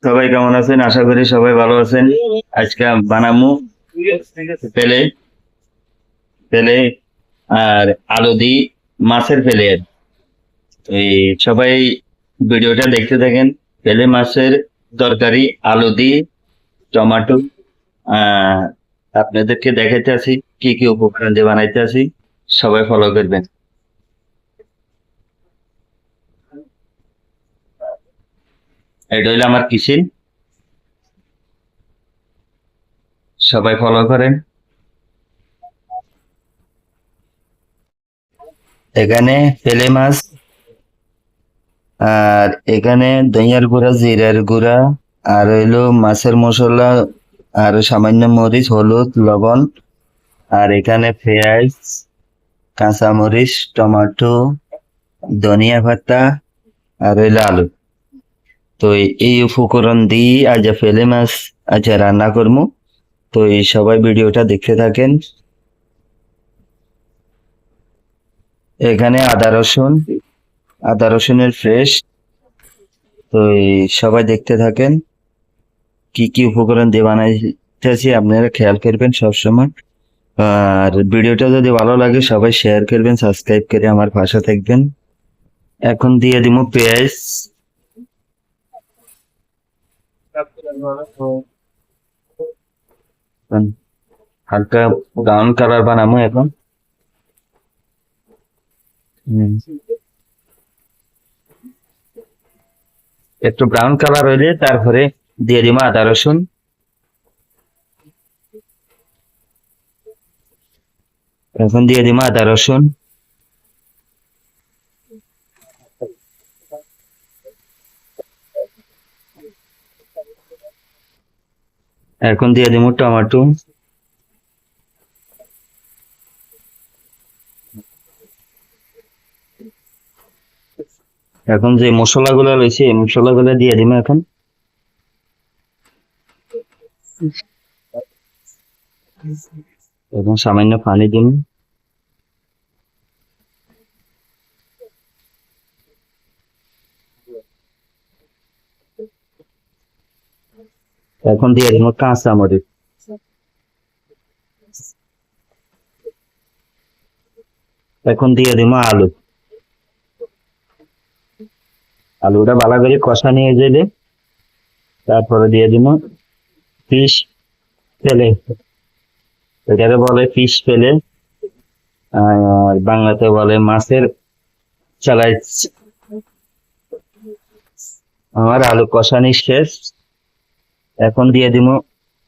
সবাই কেমন আছেন? আশা করি সবাই ভালো আছেন। আজকে বানামু পেলে পেলে আর আলু দি মাছের পেলে। এই সবাই ভিডিওটা দেখতে থাকেন। পেলে মাছের তরকারি আলু দি টমেটো। আহ আপনাদেরকে দেখাইতে আছি কি কি উপকরণ দিয়ে বানাইতে আছি। সবাই ফলো করবেন। এটা হইলো আমার কিচেন, সবাই ফলো করেন। এখানে পেলে মাছ, আর এখানে ধনিয়ার গুঁড়া, জিরার গুঁড়া, আর হইলো মাছের মশলা, আর সামান্য মরিচ, হলুদ, লবণ, আর এখানে পেঁয়াজ, কাঁচামরিচ, টমেটো, ধনিয়া পাতা, আর হইলো আলু। তো এই উপকরণ দিয়ে আজ পেলে মাছ আজ রান্না করবো। তো এই সবাই ভিডিওটা দেখতে থাকেন। এখানে আদা রসুনের ফ্রেশ। তো এই সবাই দেখতে থাকেন কি কি উপকরণ দিয়ে বানাইতেছি, আপনারা খেয়াল করবেন সবসময়। আর ভিডিওটা যদি ভালো লাগে সবাই শেয়ার করবেন, সাবস্ক্রাইব করে আমার পাশে থাকবেন। এখন দিয়ে দিব পেঁয়াজ। হালকা ব্রাউন কালার বানাবো এখন। হুম, একটু ব্রাউন কালার হইলে তারপরে দিয়ে দিব আদা রসুন। এখন দিয়ে দিব আদা রসুন। এখন দিয়ে দিব টমেটো। এখন যে মশলাগুলো রয়েছে এই মশলাগুলো দিয়ে দিব এখন। এখন সামান্য পানি দিন। এখন দিয়ে দিব কাঁচামরিচ। এখন দিয়ে দিব আলু। আলুটা ভালো করে কষা নিয়ে যেলে তারপরে দিয়ে দিব ফিশ ফেলে। এটাকে বলে ফিশ ফেলে, আর বাংলাতে বলে মাছের চালাই। আমার আলু কষানি শেষ। এখন দিয়ে দিব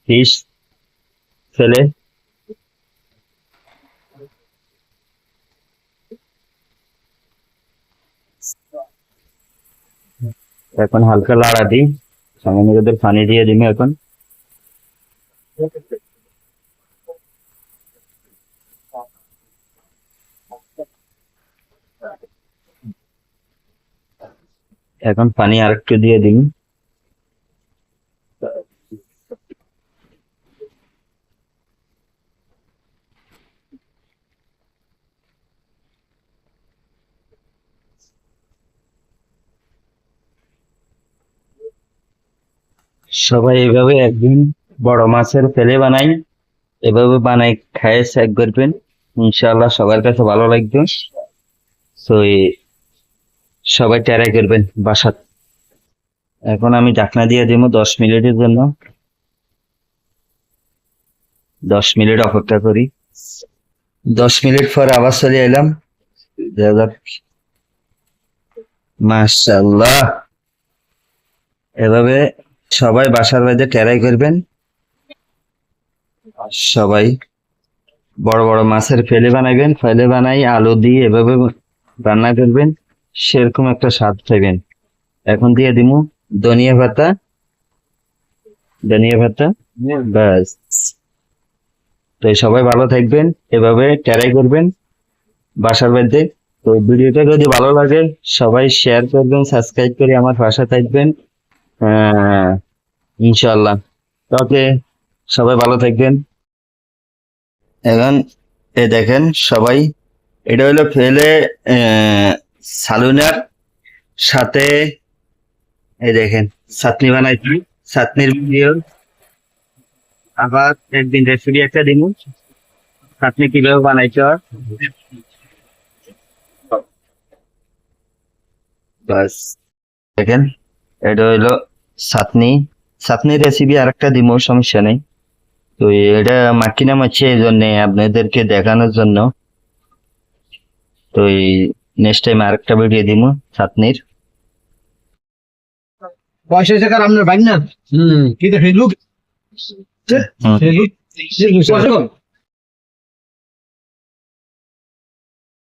ফিশ ফেলে। এখন হালকা লাড়া দিই, সামান্য করে পানি দিয়ে দিব এখন। এখন পানি আরেকটু দিয়ে দিন। সবাই এইভাবে একদিন বড় মাছের ফেলে বানাই, এভাবে বানাই খায় চেক করবেন, ইনশাআল্লাহ সবার কাছে ভালো লাগবে। তো সবাই ট্রাই করবেন বাসাত। এখন আমি ঢাকনা দিয়ে দিব 10 মিনিটের জন্য। 10 মিনিট অপেক্ষা করি। 10 মিনিট পর আবার চলে এলাম। দেখা যাক। মাশাআল্লাহ, এভাবে সবাই বাসার বাইরে ট্রাই করবেন। সবাই বড় বড় মাছের ফেলে বানাবেন, ফেলে বানাই আলু দিয়ে এভাবে রান্না করবেন, সেরকম একটা স্বাদ পাবেন। এখন দিয়ে দিব ধনিয়া পাতা। ধনিয়া পাতা, ব্যাস। তো সবাই ভালো থাকবেন, এভাবে ট্রাই করবেন বাসার মধ্যে। তো ভিডিওটা যদি ভালো লাগে সবাই শেয়ার করবেন, সাবস্ক্রাইব করে আমার পাশে থাকবেন। আহ ইনশাল্লাহ। ওকে, সবাই ভালো থাকবেন। এখন দেখেন সবাই, এটা হলো ফেলে সালুনার সাথে এই দেখেন চাটনি বানাইছি, চাটনির ভিডিও আবার একদিন রেসিপি একটা দিন চাটনি কিভাবে বানাইতে হয় বাস। দেখেন এটা হইলো চাটনি, চাটনির রেসিপি আর একটা দিব, সমস্যা নেই। তো এটা মাখিনা মাছি এই জন্য আপনাদেরকে দেখানোর জন্য। তো নেক্সট টাইম আরেকটা ভিডিও দিব চাটনির। পয়সা টাকার আপনার বাইন না কি ফেসবুক হুম। ফেসবুক